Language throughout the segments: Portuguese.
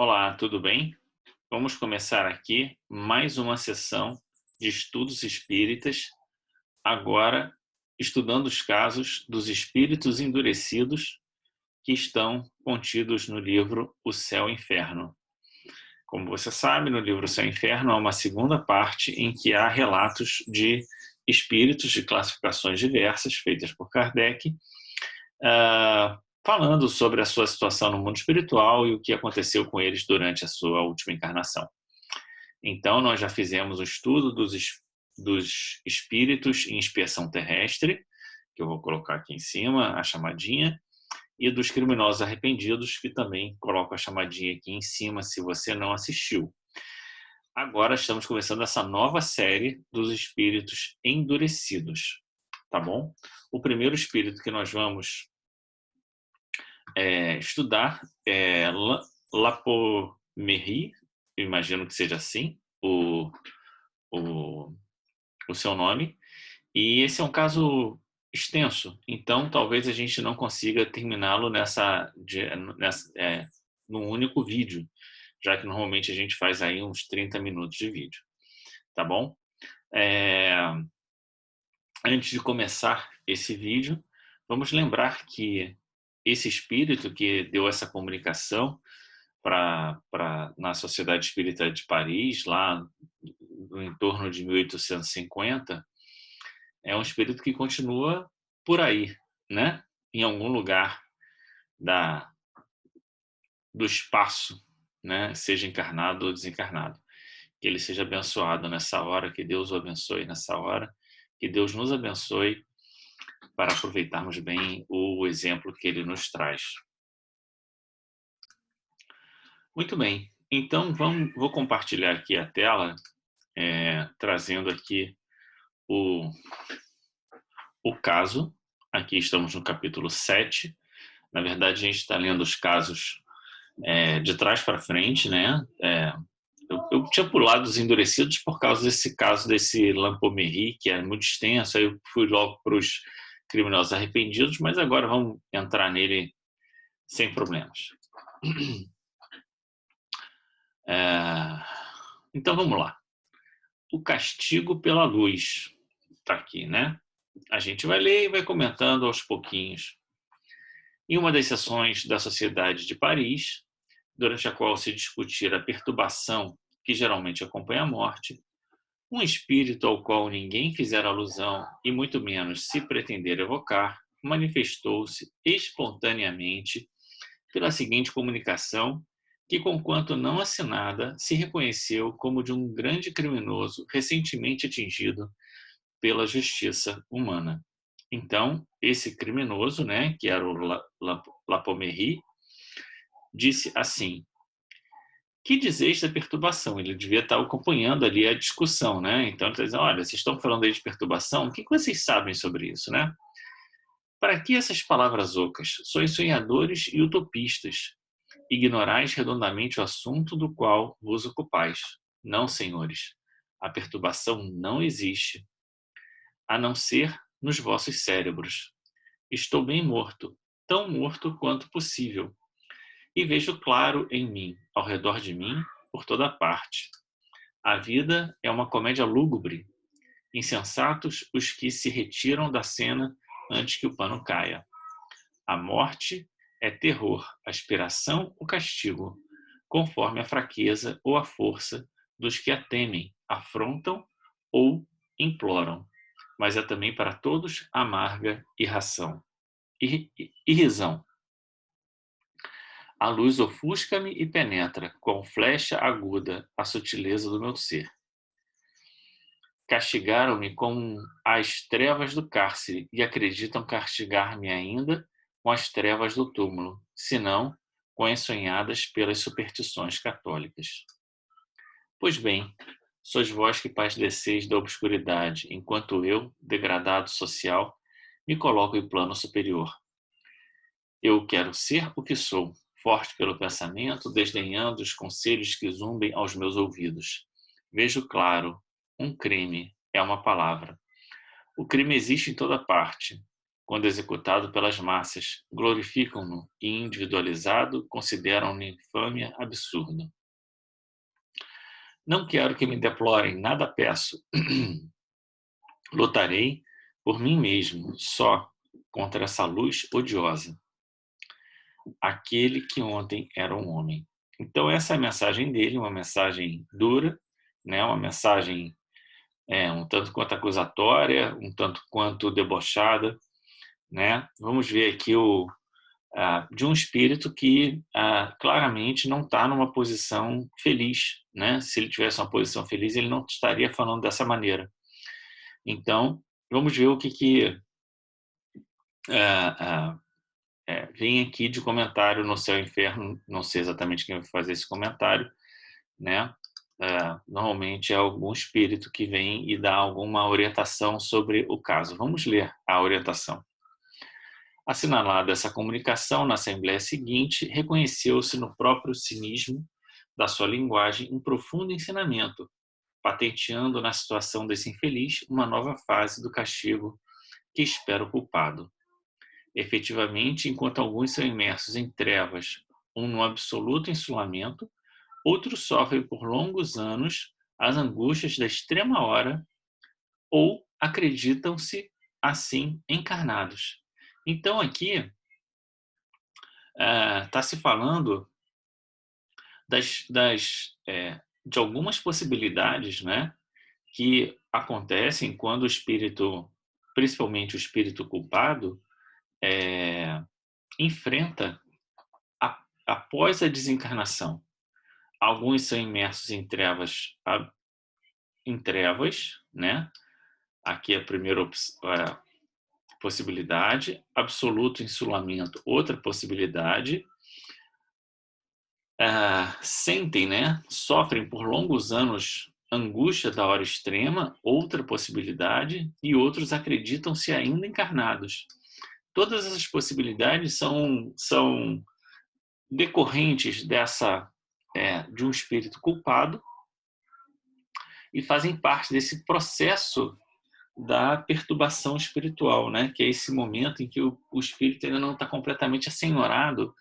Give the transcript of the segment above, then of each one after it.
Olá, tudo bem? Vamos começar aqui mais uma sessão de estudos espíritas, agora estudando os casos dos espíritos endurecidos que estão contidos no livro O Céu e o Inferno. Como você sabe, no livro O Céu e o Inferno há uma segunda parte em que há relatos de espíritos de classificações diversas feitas por Kardec, falando sobre a sua situação no mundo espiritual e o que aconteceu com eles durante a sua última encarnação. Então, nós já fizemos o estudo dos espíritos em expiação terrestre, que eu vou colocar aqui em cima, a chamadinha, e dos criminosos arrependidos, que também coloco a chamadinha aqui em cima, se você não assistiu. Agora estamos começando essa nova série dos espíritos endurecidos, tá bom? O primeiro espírito que nós vamos estudar é Lapomerri, eu imagino que seja assim o, o seu nome, e esse é um caso extenso, então talvez a gente não consiga terminá-lo num único vídeo, já que normalmente a gente faz aí uns 30 minutos de vídeo, tá bom? Antes de começar esse vídeo, vamos lembrar que esse espírito que deu essa comunicação na Sociedade Espírita de Paris, lá no entorno de 1850, é um espírito que continua por aí, né? Em algum lugar do espaço, né? Seja encarnado ou desencarnado. Que ele seja abençoado nessa hora, que Deus o abençoe nessa hora, que Deus nos abençoe para aproveitarmos bem o exemplo que ele nos traz. Muito bem, então vou compartilhar aqui a tela, trazendo aqui o caso. Aqui estamos no capítulo 7. Na verdade, a gente está lendo os casos de trás para frente, né? Eu tinha pulado os endurecidos por causa desse caso desse Lapomerri, que é muito extenso, aí eu fui logo para os criminosos arrependidos, mas agora vamos entrar nele sem problemas. Então vamos lá. O castigo pela luz está aqui, né? A gente vai ler e vai comentando aos pouquinhos. Em uma das sessões da Sociedade de Paris, durante a qual se discutia a perturbação que geralmente acompanha a morte, um espírito ao qual ninguém fizera alusão e muito menos se pretender evocar, manifestou-se espontaneamente pela seguinte comunicação que, conquanto não assinada, se reconheceu como de um grande criminoso recentemente atingido pela justiça humana. Então, esse criminoso, né, que era o Lapomerri, disse assim: que dizeis da perturbação? Ele devia estar acompanhando ali a discussão, né? Então ele está dizendo: olha, vocês estão falando aí de perturbação, o que vocês sabem sobre isso, né? Para que essas palavras ocas? Sois sonhadores e utopistas. Ignorais redondamente o assunto do qual vos ocupais. Não, senhores, a perturbação não existe, a não ser nos vossos cérebros. Estou bem morto, tão morto quanto possível, e vejo claro em mim, ao redor de mim, por toda parte. A vida é uma comédia lúgubre. Insensatos os que se retiram da cena antes que o pano caia. A morte é terror, aspiração ou castigo, conforme a fraqueza ou a força dos que a temem, afrontam ou imploram. Mas é também para todos amarga irração. Irrisão. A luz ofusca-me e penetra, com flecha aguda, a sutileza do meu ser. Castigaram-me com as trevas do cárcere e acreditam castigar-me ainda com as trevas do túmulo, senão com as sonhadas pelas superstições católicas. Pois bem, sois vós que padeceis da obscuridade, enquanto eu, degradado social, me coloco em plano superior. Eu quero ser o que sou, forte pelo pensamento, desdenhando os conselhos que zumbem aos meus ouvidos. Vejo claro, um crime é uma palavra. O crime existe em toda parte. quando executado pelas massas, glorificam-no e, individualizado, consideram-no infâmia absurda. Não quero que me deplorem, nada peço. Lutarei por mim mesmo, só, contra essa luz odiosa. Aquele que ontem era um homem. Então essa é a mensagem dele, uma mensagem dura, né? Uma mensagem um tanto quanto acusatória, um tanto quanto debochada, né? Vamos ver aqui de um espírito que claramente não está numa posição feliz, né? Se ele tivesse uma posição feliz, ele não estaria falando dessa maneira. Então, vamos ver o que vem aqui de comentário no Céu e Inferno. Não sei exatamente quem vai fazer esse comentário, né? Normalmente é algum espírito que vem e dá alguma orientação sobre o caso. Vamos ler a orientação. Assinalada essa comunicação, na assembleia seguinte, reconheceu-se no próprio cinismo da sua linguagem um profundo ensinamento, patenteando na situação desse infeliz uma nova fase do castigo que espera o culpado. Efetivamente, enquanto alguns são imersos em trevas ou no absoluto insulamento, outros sofrem por longos anos as angústias da extrema hora ou acreditam-se assim encarnados. Então aqui está se falando de algumas possibilidades, né, que acontecem quando o espírito, principalmente o espírito culpado, enfrenta após a desencarnação. Alguns são imersos em trevas, né? Aqui é a primeira possibilidade. Absoluto insulamento, outra possibilidade. Sentem, né? Sofrem por longos anos angústia da hora extrema, outra possibilidade, e outros acreditam-se ainda encarnados. Todas essas possibilidades são decorrentes de um espírito culpado e fazem parte desse processo da perturbação espiritual, né? Que é esse momento em que o espírito ainda não está completamente assenhorado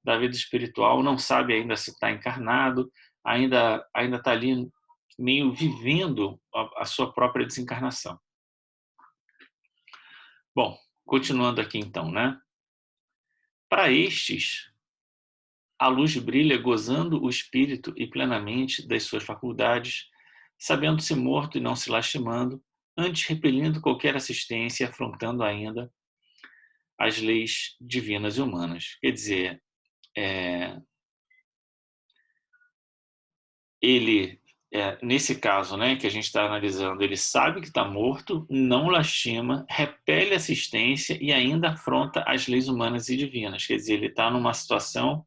da vida espiritual, não sabe ainda se está encarnado, ainda está ali meio vivendo a sua própria desencarnação. Bom, continuando aqui então, né? Para estes, a luz brilha gozando o espírito e plenamente das suas faculdades, sabendo-se morto e não se lastimando, antes repelindo qualquer assistência e afrontando ainda as leis divinas e humanas. Quer dizer, ele, nesse caso, né, que a gente está analisando, ele sabe que está morto, não lastima, repele assistência e ainda afronta as leis humanas e divinas. Quer dizer, ele está numa situação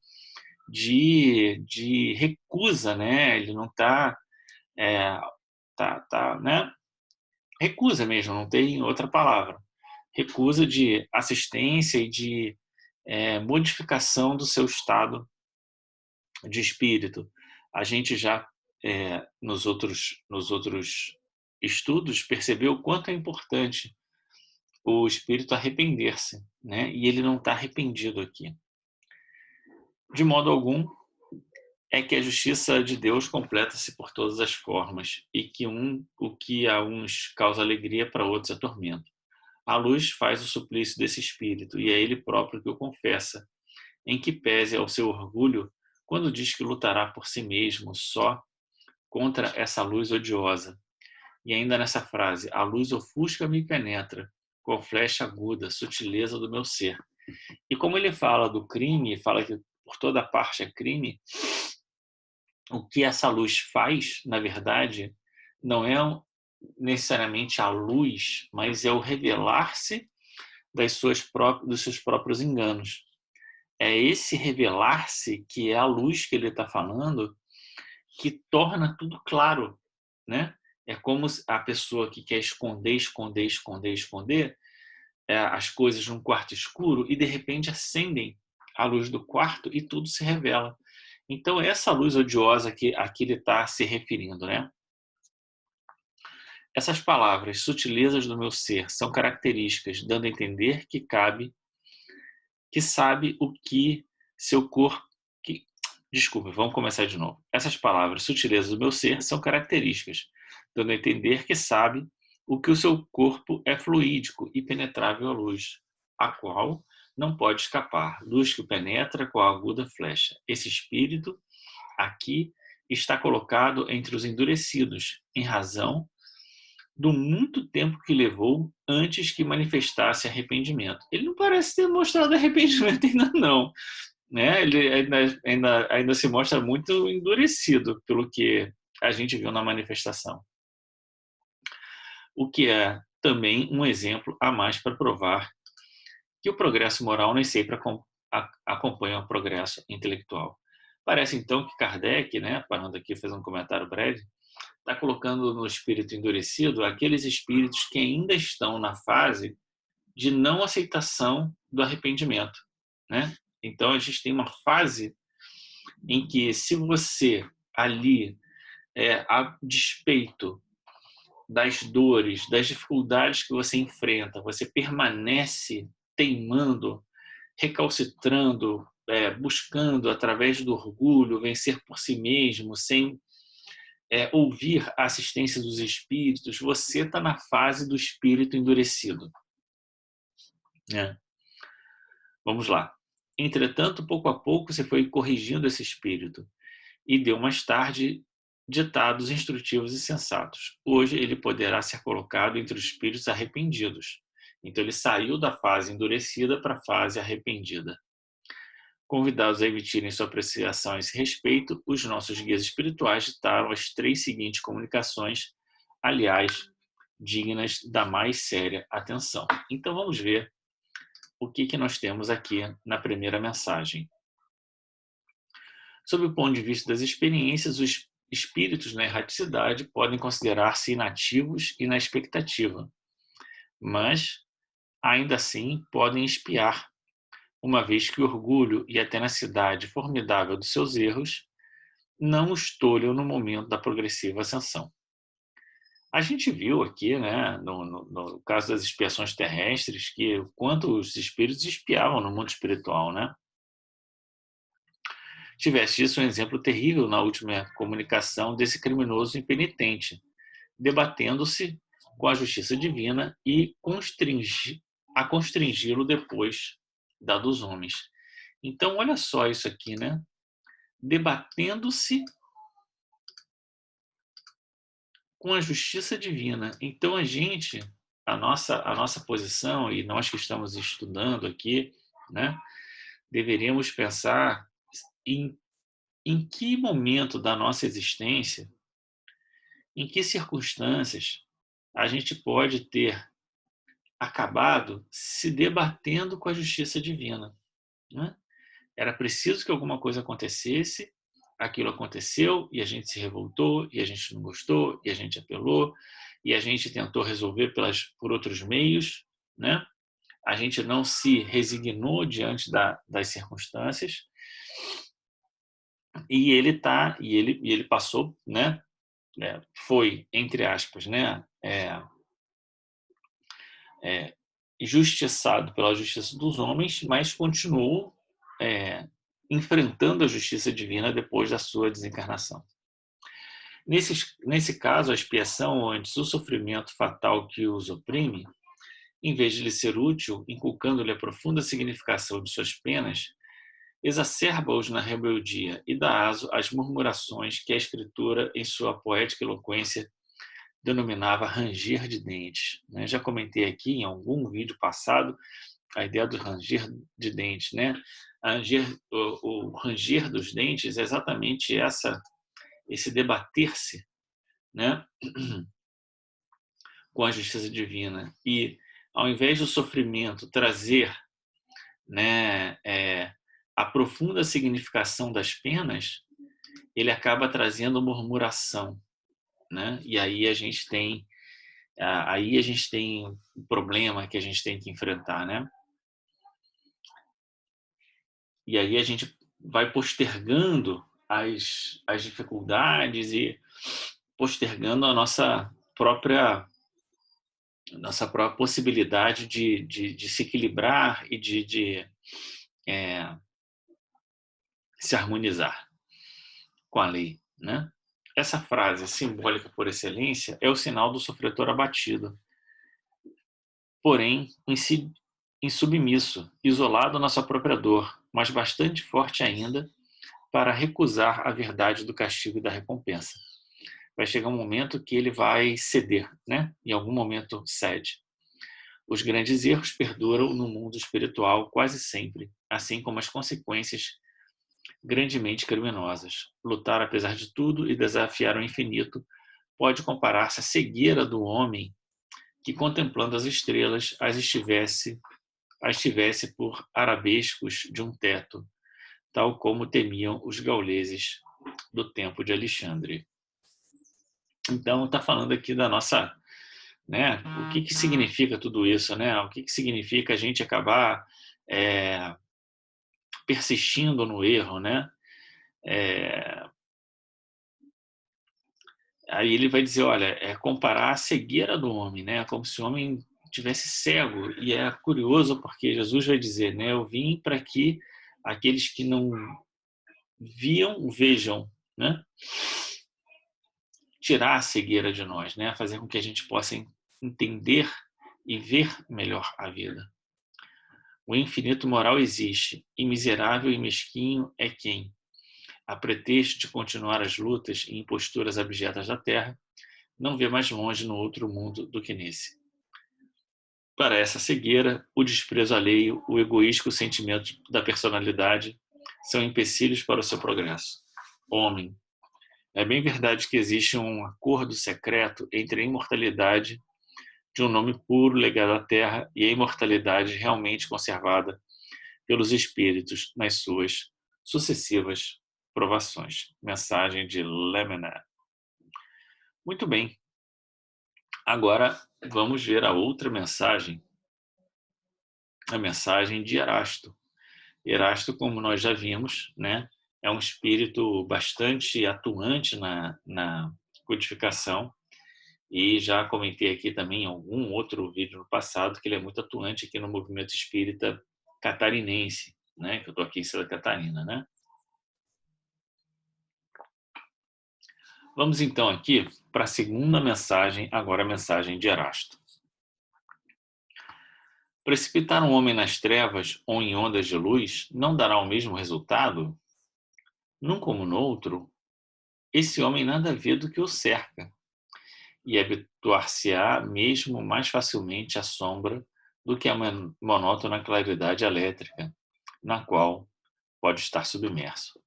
de recusa, né? Ele não está, né? Recusa mesmo, não tem outra palavra. Recusa de assistência e de modificação do seu estado de espírito. A gente já nos outros estudos percebeu o quanto é importante o espírito arrepender-se, né? E ele não está arrependido aqui. De modo algum, é que a justiça de Deus completa-se por todas as formas e que o que a uns causa alegria, para outros é tormento. A luz faz o suplício desse espírito e é ele próprio que o confessa, em que pese ao seu orgulho quando diz que lutará por si mesmo só contra essa luz odiosa. E ainda nessa frase, a luz ofusca-me e penetra, com flecha aguda, sutileza do meu ser. E como ele fala do crime, fala que por toda parte é crime, o que essa luz faz, na verdade, não é necessariamente a luz, mas é o revelar-se dos seus próprios enganos. É esse revelar-se que é a luz que ele está falando, que torna tudo claro, né? É como a pessoa que quer esconder as coisas num quarto escuro e de repente acendem a luz do quarto e tudo se revela. Então essa luz odiosa que aqui ele está se referindo, né? Essas palavras, sutilezas do meu ser, são características, dando a entender que sabe o que seu corpo... Desculpe, vamos começar de novo. Essas palavras, sutilezas do meu ser, são características, dando a entender que sabe o que o seu corpo é fluídico e penetrável à luz, a qual não pode escapar, luz que penetra com a aguda flecha. Esse espírito aqui está colocado entre os endurecidos, em razão do muito tempo que levou antes que manifestasse arrependimento. Ele não parece ter mostrado arrependimento ainda não, né? Ele ainda se mostra muito endurecido pelo que a gente viu na manifestação. O que é também um exemplo a mais para provar que o progresso moral nem sempre acompanha o progresso intelectual. Parece então que Kardec, né, parando aqui fazer um comentário breve, está colocando no espírito endurecido aqueles espíritos que ainda estão na fase de não aceitação do arrependimento, né? Então a gente tem uma fase em que, se você ali, a despeito das dores, das dificuldades que você enfrenta, você permanece teimando, recalcitrando, buscando através do orgulho vencer por si mesmo, sem ouvir a assistência dos espíritos, você está na fase do espírito endurecido, né? Vamos lá. Entretanto, pouco a pouco, você foi corrigindo esse espírito e deu mais tarde ditados instrutivos e sensatos. Hoje ele poderá ser colocado entre os espíritos arrependidos. Então ele saiu da fase endurecida para a fase arrependida. Convidados a emitirem sua apreciação a esse respeito, os nossos guias espirituais ditaram as 3 seguintes comunicações, aliás, dignas da mais séria atenção. Então vamos ver o que nós temos aqui na primeira mensagem. Sob o ponto de vista das experiências, os espíritos na erraticidade podem considerar-se inativos e na expectativa, mas ainda assim podem espiar, uma vez que o orgulho e a tenacidade formidável dos seus erros não os tolham no momento da progressiva ascensão. A gente viu aqui, né, no caso das expiações terrestres, que o quanto os espíritos espiavam no mundo espiritual, né? Tivesse disso um exemplo terrível na última comunicação desse criminoso impenitente, debatendo-se com a justiça divina e a constringi-lo depois da dos homens. Então, olha só isso aqui, né? Debatendo-se com a justiça divina. Então, a nossa posição, e nós que estamos estudando aqui, né, deveríamos pensar em que momento da nossa existência, em que circunstâncias a gente pode ter acabado se debatendo com a justiça divina, né? Era preciso que alguma coisa acontecesse, aquilo aconteceu e a gente se revoltou, e a gente não gostou, e a gente apelou, e a gente tentou resolver por outros meios, né? A gente não se resignou diante das circunstâncias, e ele passou, né? Foi, entre aspas, né? Justiçado pela justiça dos homens, mas continuou enfrentando a justiça divina depois da sua desencarnação. Nesse caso, a expiação antes o sofrimento fatal que os oprime, em vez de lhe ser útil, inculcando-lhe a profunda significação de suas penas, exacerba-os na rebeldia e dá aso às murmurações que a Escritura, em sua poética eloquência, denominava ranger de dentes. Já comentei aqui em algum vídeo passado a ideia do ranger de dentes, né? O ranger dos dentes é exatamente esse debater-se, né, com a justiça divina, e ao invés do sofrimento trazer, né, a profunda significação das penas, ele acaba trazendo murmuração, né? E aí a gente tem um problema que a gente tem que enfrentar, né? E aí a gente vai postergando as dificuldades e postergando a nossa própria possibilidade de se equilibrar e de se harmonizar com a lei, né? Essa frase simbólica por excelência é o sinal do sofredor abatido, porém insubmisso, isolado na sua própria dor, mas bastante forte ainda para recusar a verdade do castigo e da recompensa. Vai chegar um momento que ele vai ceder, né? Em algum momento cede. Os grandes erros perduram no mundo espiritual quase sempre, assim como as consequências grandemente criminosas. Lutar apesar de tudo e desafiar o infinito pode comparar-se à cegueira do homem que, contemplando as estrelas, as tivesse por arabescos de um teto, tal como temiam os gauleses do tempo de Alexandre. Então, está falando aqui da nossa, né? O que significa tudo isso, né? O que significa a gente acabar persistindo no erro, né? Aí ele vai dizer, olha, comparar a cegueira do homem, né? Como se o homem tivesse cego. E é curioso porque Jesus vai dizer, né? Eu vim para que aqueles que não viam, vejam, né? Tirar a cegueira de nós, né? Fazer com que a gente possa entender e ver melhor a vida. O infinito moral existe, e miserável e mesquinho é quem, a pretexto de continuar as lutas e imposturas abjetas da terra, não vê mais longe no outro mundo do que nesse. Para essa cegueira, o desprezo alheio, o egoístico sentimento da personalidade são empecilhos para o seu progresso. Homem, é bem verdade que existe um acordo secreto entre a imortalidade de um nome puro legado à terra e a imortalidade realmente conservada pelos espíritos nas suas sucessivas provações. Mensagem de Lamennais. Muito bem. Agora vamos ver a outra mensagem, a mensagem de Erasto. Erasto, como nós já vimos, né, é um espírito bastante atuante na codificação, e já comentei aqui também em algum outro vídeo no passado que ele é muito atuante aqui no movimento espírita catarinense, né, que eu estou aqui em Santa Catarina, né? Vamos então aqui para a segunda mensagem, agora a mensagem de Erasto. Precipitar um homem nas trevas ou em ondas de luz não dará o mesmo resultado? Num como no outro, esse homem nada vê do que o cerca, e habituar-se-á mesmo mais facilmente à sombra do que à monótona claridade elétrica, na qual pode estar submerso.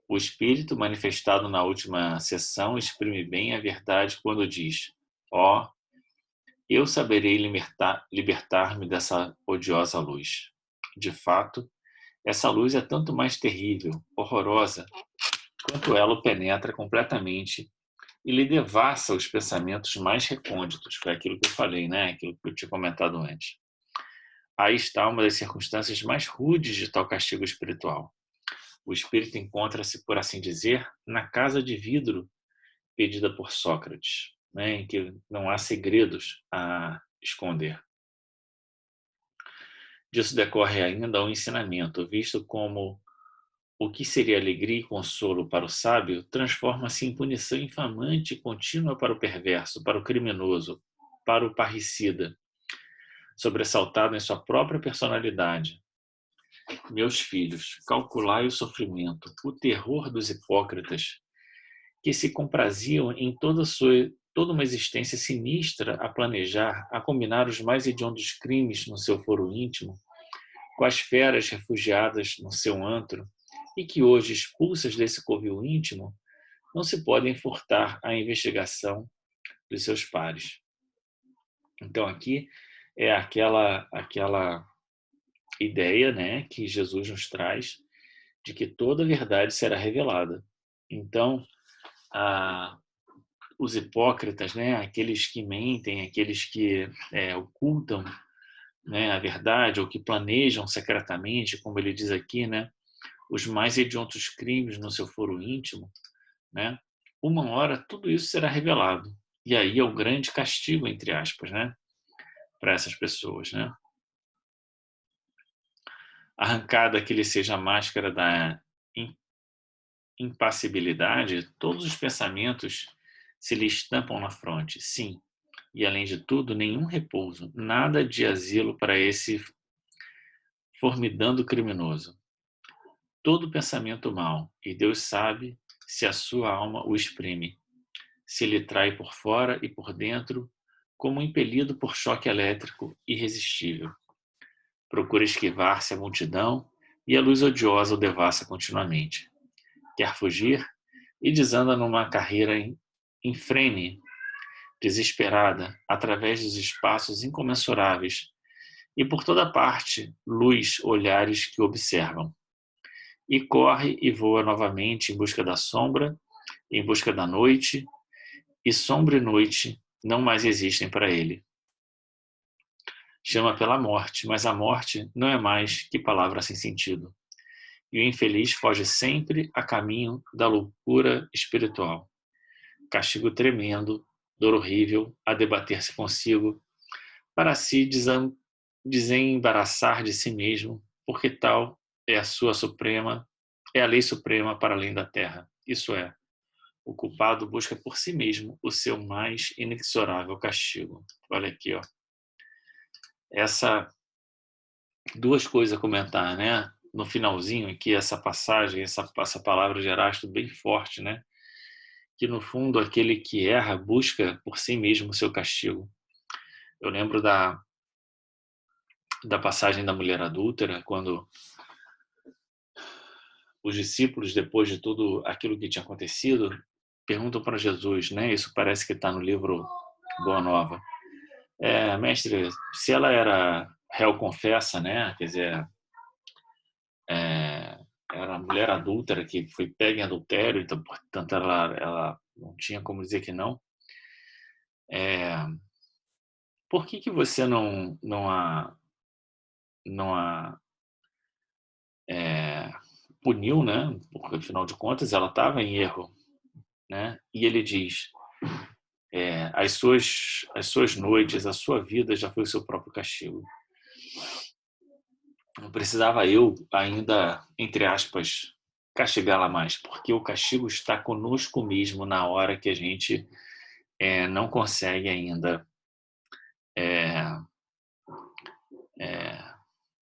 O espírito manifestado na última sessão exprime bem a verdade quando diz: ó, eu saberei libertar-me dessa odiosa luz. De fato, essa luz é tanto mais terrível, horrorosa, quanto ela o penetra completamente e lhe devassa os pensamentos mais recônditos. Foi aquilo que eu falei, né? Aquilo que eu tinha comentado antes. Aí está uma das circunstâncias mais rudes de tal castigo espiritual. O espírito encontra-se, por assim dizer, na casa de vidro pedida por Sócrates, né? Em que não há segredos a esconder. Disso decorre ainda o ensinamento, visto como o que seria alegria e consolo para o sábio transforma-se em punição infamante e contínua para o perverso, para o criminoso, para o parricida, sobressaltado em sua própria personalidade. Meus filhos, calculai o sofrimento, o terror dos hipócritas, que se compraziam em toda uma existência sinistra a planejar, a combinar os mais hediondos crimes no seu foro íntimo, com as feras refugiadas no seu antro, e que hoje, expulsas desse covil íntimo, não se podem furtar à investigação dos seus pares. Então aqui é aquela ideia, né, que Jesus nos traz de que toda a verdade será revelada. Então, os hipócritas, né, aqueles que mentem, aqueles que ocultam, né, a verdade, ou que planejam secretamente, como ele diz aqui, né, os mais hediondos crimes no seu foro íntimo, né, uma hora tudo isso será revelado. E aí é o grande castigo, entre aspas, né, para essas pessoas, né? Arrancada que lhe seja a máscara da impassibilidade, todos os pensamentos se lhe estampam na fronte. Sim, e além de tudo, nenhum repouso, nada de asilo para esse formidando criminoso. Todo pensamento mau, e Deus sabe se a sua alma o exprime, se lhe trai por fora e por dentro, como impelido por choque elétrico irresistível. Procura esquivar-se à multidão e a luz odiosa o devassa continuamente. Quer fugir e desanda numa carreira infrene, desesperada, através dos espaços incomensuráveis, e por toda parte luz, olhares que observam. E corre e voa novamente em busca da sombra, em busca da noite, e sombra e noite não mais existem para ele. Chama pela morte, mas a morte não é mais que palavra sem sentido. E o infeliz foge sempre a caminho da loucura espiritual. Castigo tremendo, dor horrível a debater-se consigo, para se desembaraçar de si mesmo, porque tal é a lei suprema para além da terra. Isso é, o culpado busca por si mesmo o seu mais inexorável castigo. Olha aqui, ó. Duas coisas a comentar, né? No finalzinho aqui, essa passagem, essa palavra de Erasto bem forte, né? Que no fundo aquele que erra busca por si mesmo o seu castigo. Eu lembro da passagem da mulher adúltera, quando os discípulos, depois de tudo aquilo que tinha acontecido, perguntam para Jesus, né? Isso parece que está no livro Boa Nova. Mestre, se ela era réu confessa, né? Quer dizer, era a mulher adúltera que foi pega em adultério, então, portanto, ela não tinha como dizer que não. Por que você não a puniu, né? Porque, afinal de contas, ela estava em erro, né? E ele diz, as suas noites, a sua vida já foi o seu próprio castigo. Não precisava eu ainda, entre aspas, castigá-la mais, porque o castigo está conosco mesmo na hora que a gente não consegue ainda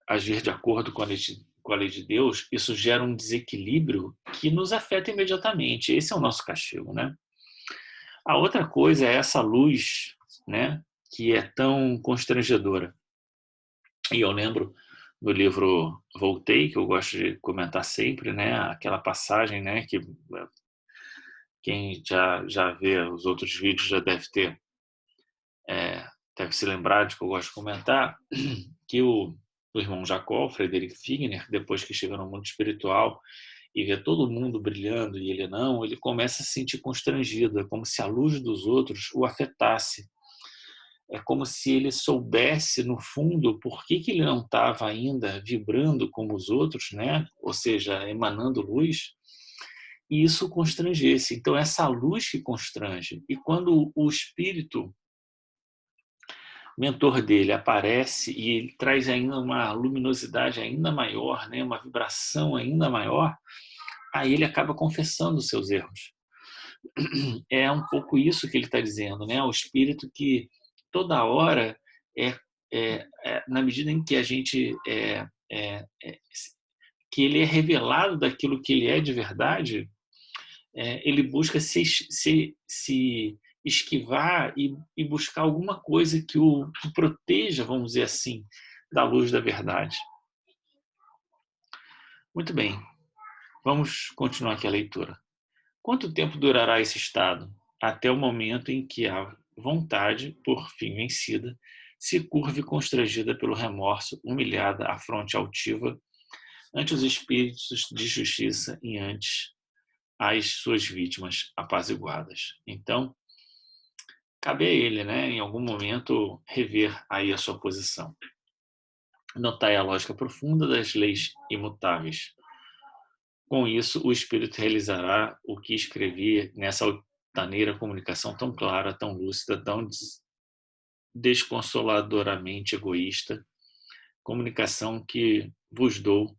agir de acordo com a lei de Deus. Isso gera um desequilíbrio que nos afeta imediatamente. Esse é o nosso castigo, né? A outra coisa é essa luz, né, que é tão constrangedora. E eu lembro no livro Voltei, que eu gosto de comentar sempre, né, aquela passagem, né, que quem já vê os outros vídeos já deve se lembrar de que eu gosto de comentar, que o irmão Jacó, Frederick Figner, depois que chega no mundo espiritual e vê todo mundo brilhando e ele não, ele começa a se sentir constrangido, é como se a luz dos outros o afetasse. É como se ele soubesse, no fundo, por que ele não estava ainda vibrando como os outros, né? Ou seja, emanando luz, e isso constrangesse. Então, essa luz que constrange. E quando o espírito mentor dele aparece e ele traz ainda uma luminosidade ainda maior, né? Uma vibração ainda maior, aí ele acaba confessando os seus erros. É um pouco isso que ele está dizendo, né? O espírito que toda hora na medida em que a gente que ele é revelado daquilo que ele é de verdade, ele busca se esquivar e buscar alguma coisa que o proteja, vamos dizer assim, da luz da verdade. Muito bem, vamos continuar aqui a leitura. Quanto tempo durará esse estado? Até o momento em que a vontade, por fim vencida, se curve constrangida pelo remorso, humilhada à fronte altiva, ante os espíritos de justiça e ante as suas vítimas apaziguadas. Então, cabe a ele, né, em algum momento, rever aí a sua posição. Notai a lógica profunda das leis imutáveis. Com isso, o espírito realizará o que escrevi nessa altaneira comunicação tão clara, tão lúcida, tão desconsoladoramente egoísta, comunicação que vos deu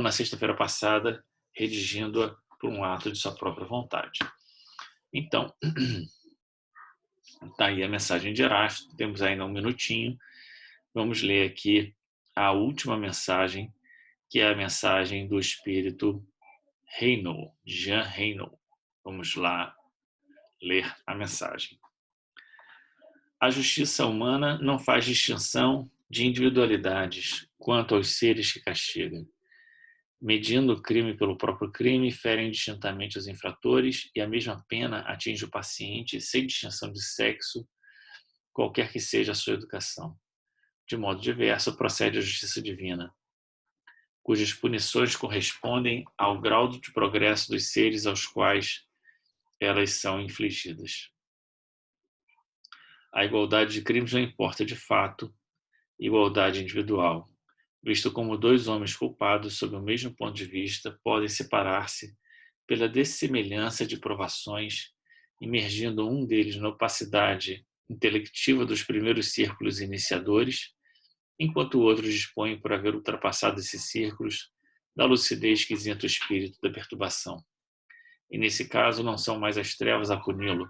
na sexta-feira passada, redigindo-a por um ato de sua própria vontade. Então, está aí a mensagem de Erasto, temos ainda um minutinho, vamos ler aqui a última mensagem, que é a mensagem do espírito Reynaud, Jean Reynaud. Vamos lá ler a mensagem. A justiça humana não faz distinção de individualidades quanto aos seres que castiga. Medindo o crime pelo próprio crime, ferem distintamente os infratores e a mesma pena atinge o paciente sem distinção de sexo, qualquer que seja a sua educação. De modo diverso, procede a justiça divina, cujas punições correspondem ao grau de progresso dos seres aos quais elas são infligidas. A igualdade de crimes não importa de fato, igualdade individual, visto como dois homens culpados sob o mesmo ponto de vista podem separar-se pela dessemelhança de provações, imergindo um deles na opacidade intelectiva dos primeiros círculos iniciadores, enquanto o outro dispõe, por haver ultrapassado esses círculos, da lucidez que isenta o espírito da perturbação. E nesse caso não são mais as trevas a puni-lo,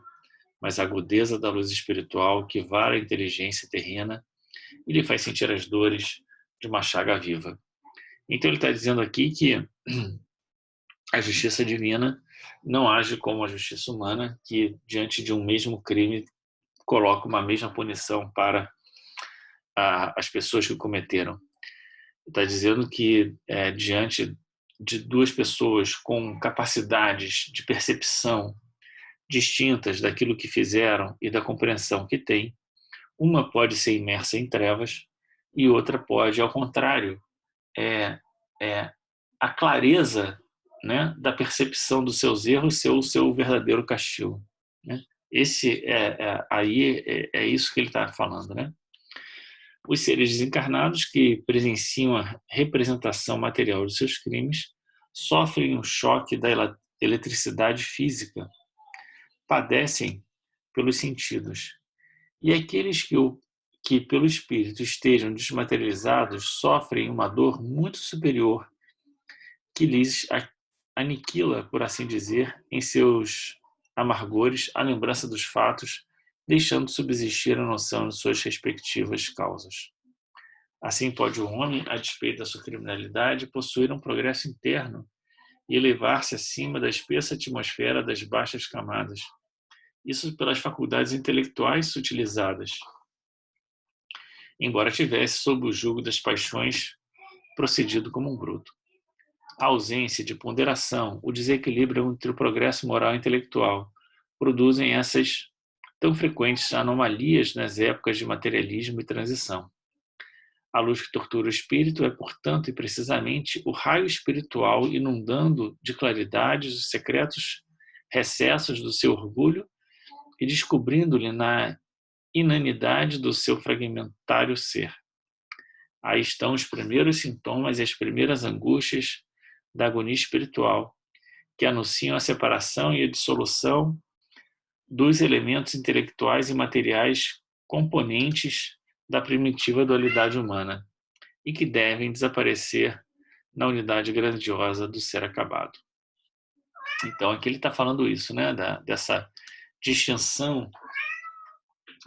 mas a agudeza da luz espiritual que vara a inteligência terrena e lhe faz sentir as dores de uma chaga viva. Então ele está dizendo aqui que a justiça divina não age como a justiça humana, que diante de um mesmo crime coloca uma mesma punição para as pessoas que cometeram. Está dizendo que diante de duas pessoas com capacidades de percepção distintas daquilo que fizeram e da compreensão que têm, uma pode ser imersa em trevas e outra pode, ao contrário, a clareza, né, da percepção dos seus erros ser o seu verdadeiro castigo. Né? Esse é isso que ele está falando, né? Os seres desencarnados que presenciam a representação material dos seus crimes sofrem um choque da eletricidade física, padecem pelos sentidos. E aqueles que pelo espírito estejam desmaterializados sofrem uma dor muito superior que lhes aniquila, por assim dizer, em seus amargores a lembrança dos fatos, deixando subsistir a noção de suas respectivas causas. Assim pode o homem, a despeito da sua criminalidade, possuir um progresso interno e elevar-se acima da espessa atmosfera das baixas camadas. Isso pelas faculdades intelectuais sutilizadas, embora tivesse, sob o jugo das paixões, procedido como um bruto. A ausência de ponderação, o desequilíbrio entre o progresso moral e intelectual, produzem essas tão frequentes anomalias nas épocas de materialismo e transição. A luz que tortura o espírito é, portanto, e precisamente, o raio espiritual inundando de claridade os secretos recessos do seu orgulho e descobrindo-lhe na inanidade do seu fragmentário ser. Aí estão os primeiros sintomas e as primeiras angústias da agonia espiritual, que anunciam a separação e a dissolução dos elementos intelectuais e materiais componentes da primitiva dualidade humana e que devem desaparecer na unidade grandiosa do ser acabado. Então, aqui ele está falando isso, né, dessa distinção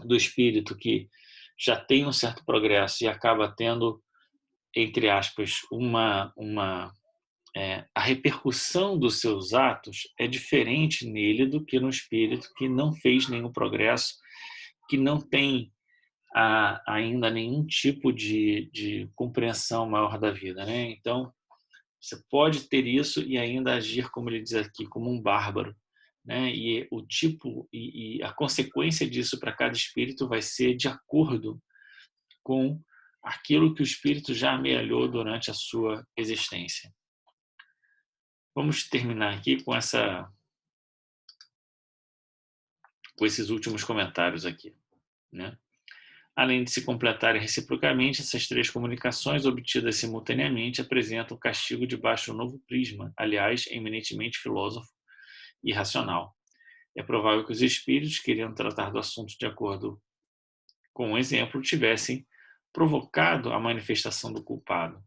do espírito que já tem um certo progresso e acaba tendo, entre aspas, a repercussão dos seus atos é diferente nele do que no espírito que não fez nenhum progresso, que não tem ainda nenhum tipo de compreensão maior da vida, né? Então, você pode ter isso e ainda agir, como ele diz aqui, como um bárbaro, né? E o tipo e a consequência disso para cada espírito vai ser de acordo com aquilo que o espírito já amealhou durante a sua existência. Vamos terminar aqui com esses últimos comentários aqui, né? Além de se completarem reciprocamente, essas três comunicações obtidas simultaneamente apresentam o castigo debaixo de um novo prisma, aliás, eminentemente filósofo, irracional. É provável que os espíritos, querendo tratar do assunto de acordo com o exemplo, tivessem provocado a manifestação do culpado.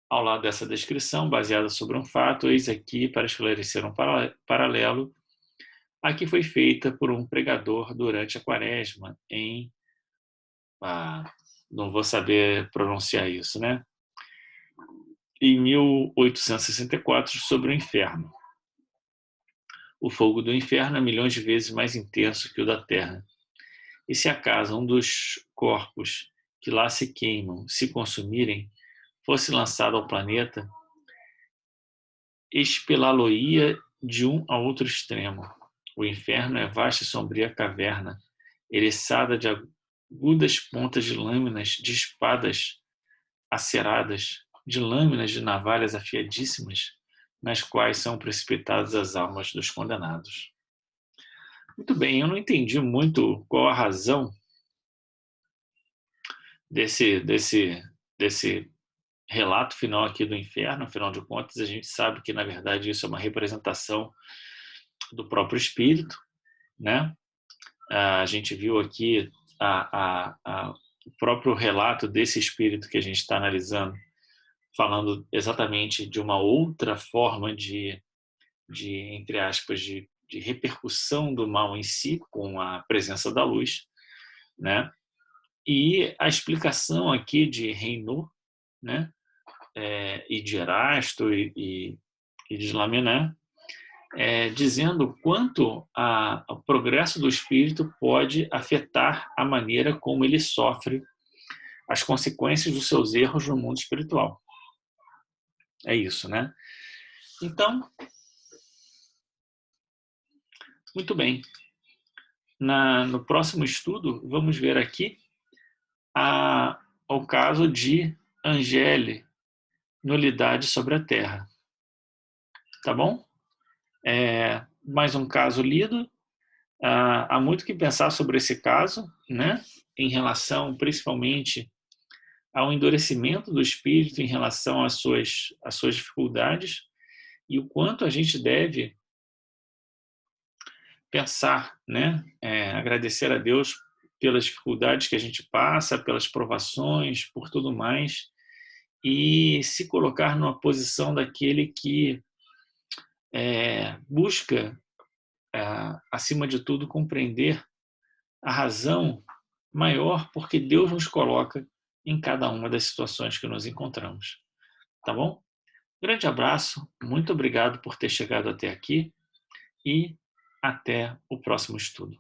Ao lado dessa descrição, baseada sobre um fato, eis aqui, para esclarecer um paralelo, a que foi feita por um pregador durante a Quaresma em... não vou saber pronunciar isso, né? Em 1864, sobre o inferno. O fogo do inferno é milhões de vezes mais intenso que o da terra. E se acaso um dos corpos que lá se queimam se consumirem, fosse lançado ao planeta, expelá-lo-ia de um a outro extremo. O inferno é vasta e sombria caverna, eriçada de agudas pontas de lâminas de espadas aceradas, de lâminas de navalhas afiadíssimas, nas quais são precipitadas as almas dos condenados. Muito bem, eu não entendi muito qual a razão desse relato final aqui do inferno. Afinal de contas, a gente sabe que, na verdade, isso é uma representação do próprio espírito, né? A gente viu aqui o próprio relato desse espírito que a gente está analisando, falando exatamente de uma outra forma entre aspas, de repercussão do mal em si, com a presença da luz, né? E a explicação aqui de Reinot, né? E de Erasto e de Lamennais, dizendo o quanto o progresso do espírito pode afetar a maneira como ele sofre as consequências dos seus erros no mundo espiritual. É isso, né? Então, muito bem. No próximo estudo, vamos ver aqui o caso de Angele, nulidade sobre a Terra. Tá bom? Mais um caso lido. Há muito que pensar sobre esse caso, né? Em relação, principalmente, ao endurecimento do espírito em relação às suas dificuldades e o quanto a gente deve pensar, né? Agradecer a Deus pelas dificuldades que a gente passa, pelas provações, por tudo mais, e se colocar numa posição daquele que busca, acima de tudo, compreender a razão maior porque Deus nos coloca em cada uma das situações que nos encontramos. Tá bom? Grande abraço, muito obrigado por ter chegado até aqui e até o próximo estudo.